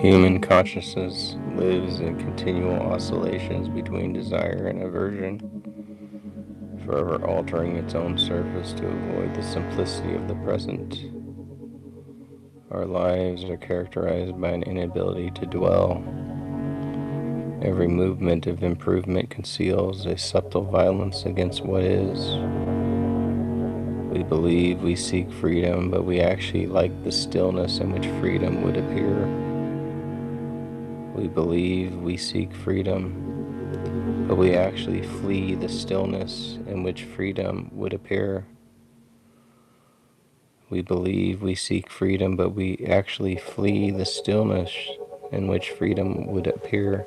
Human consciousness lives in continual oscillations between desire and aversion, forever altering its own surface to avoid the simplicity of the present. Our lives are characterized by an inability to dwell. Every movement of improvement conceals a subtle violence against what is. We believe we seek freedom, but we actually like the stillness in which freedom would appear. We believe we seek freedom, but we actually flee the stillness in which freedom would appear. We believe we seek freedom, but we actually flee the stillness in which freedom would appear.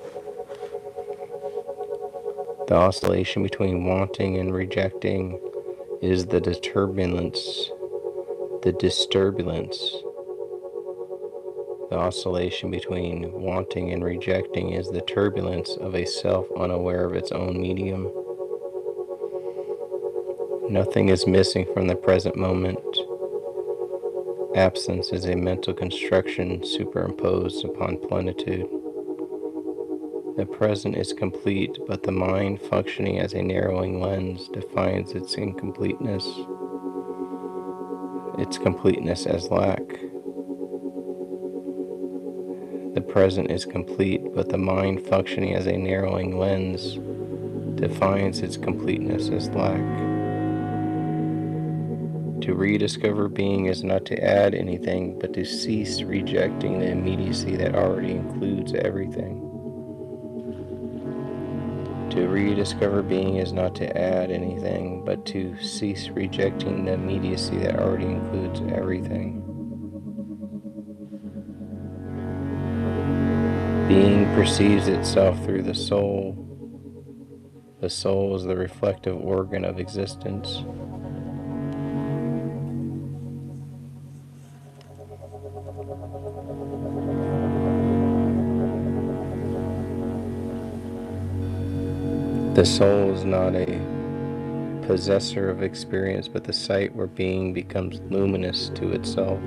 The oscillation between wanting and rejecting is the disturbance. The oscillation between wanting and rejecting is the turbulence of a self unaware of its own medium. Nothing is missing from the present moment. Absence is a mental construction superimposed upon plenitude. The present is complete, but the mind, functioning as a narrowing lens, defines its incompleteness, its completeness as lack. The present is complete, but the mind, functioning as a narrowing lens, defines its completeness as lack. To rediscover being is not to add anything, but to cease rejecting the immediacy that already includes everything. To rediscover being is not to add anything, but to cease rejecting the immediacy that already includes everything. Being perceives itself through the soul. The soul is the reflective organ of existence. The soul is not a possessor of experience, but the site where being becomes luminous to itself.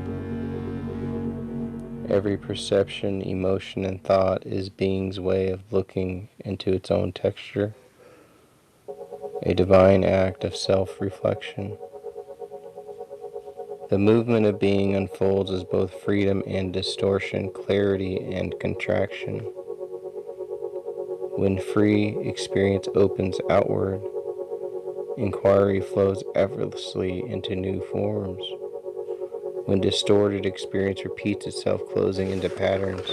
Every perception, emotion, and thought is being's way of looking into its own texture, a divine act of self-reflection. The movement of being unfolds as both freedom and distortion, clarity and contraction. When free, experience opens outward. Inquiry flows effortlessly into new forms. When distorted, experience repeats itself, closing into patterns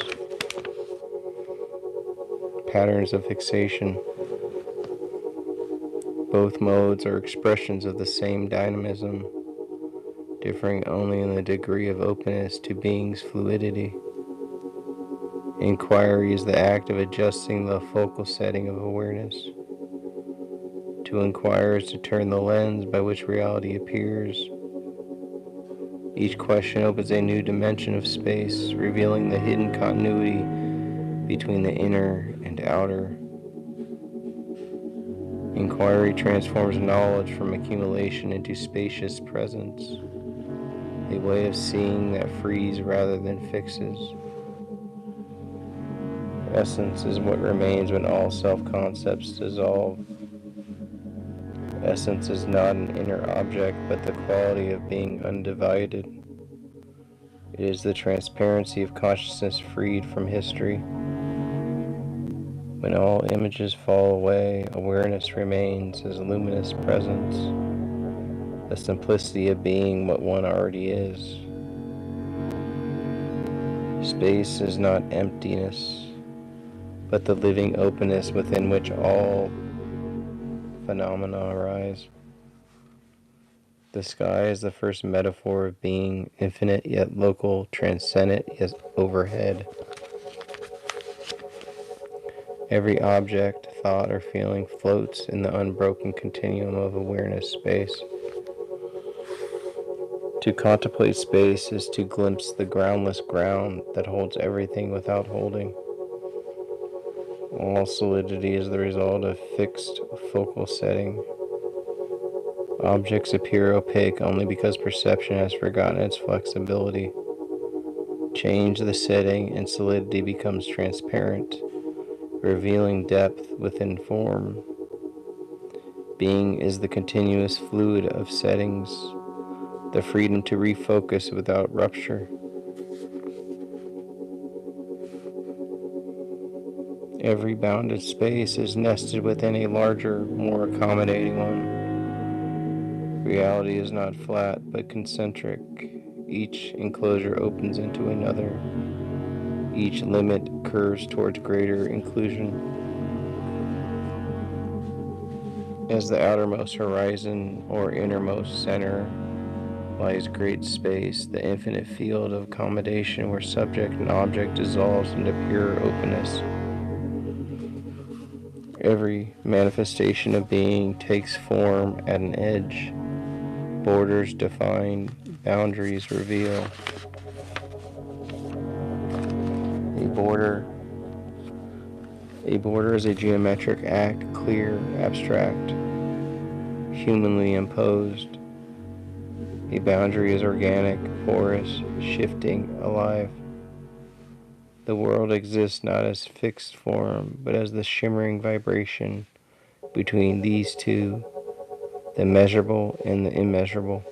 of fixation. Both modes are expressions of the same dynamism, differing only in the degree of openness to being's fluidity. Inquiry is the act of adjusting the focal setting of awareness. To inquire is to turn the lens by which reality appears. Each question opens a new dimension of space, revealing the hidden continuity between the inner and outer. Inquiry transforms knowledge from accumulation into spacious presence, a way of seeing that frees rather than fixes. Essence is what remains when all self-concepts dissolve. Essence is not an inner object, but the quality of being undivided. It is the transparency of consciousness freed from history. When all images fall away, awareness remains as luminous presence, the simplicity of being what one already is. Space is not emptiness, but the living openness within which all phenomena arise. The sky is the first metaphor of being, infinite yet local, transcendent yet overhead. Every object, thought, or feeling floats in the unbroken continuum of awareness space. To contemplate space is to glimpse the groundless ground that holds everything without holding. All solidity is the result of fixed focal setting. Objects appear opaque only because perception has forgotten its flexibility. Change the setting and solidity becomes transparent, revealing depth within form. Being is the continuous fluid of settings, the freedom to refocus without rupture. Every bounded space is nested within a larger, more accommodating one. Reality is not flat, but concentric. Each enclosure opens into another. Each limit curves towards greater inclusion. As the outermost horizon or innermost center lies great space, the infinite field of accommodation where subject and object dissolves into pure openness. Every manifestation of being takes form at an edge. Borders define, boundaries reveal. A border A border is a geometric act, clear, abstract, humanly imposed. A boundary is organic, porous, shifting, alive. The world exists not as fixed form, but as the shimmering vibration between these two, the measurable and the immeasurable.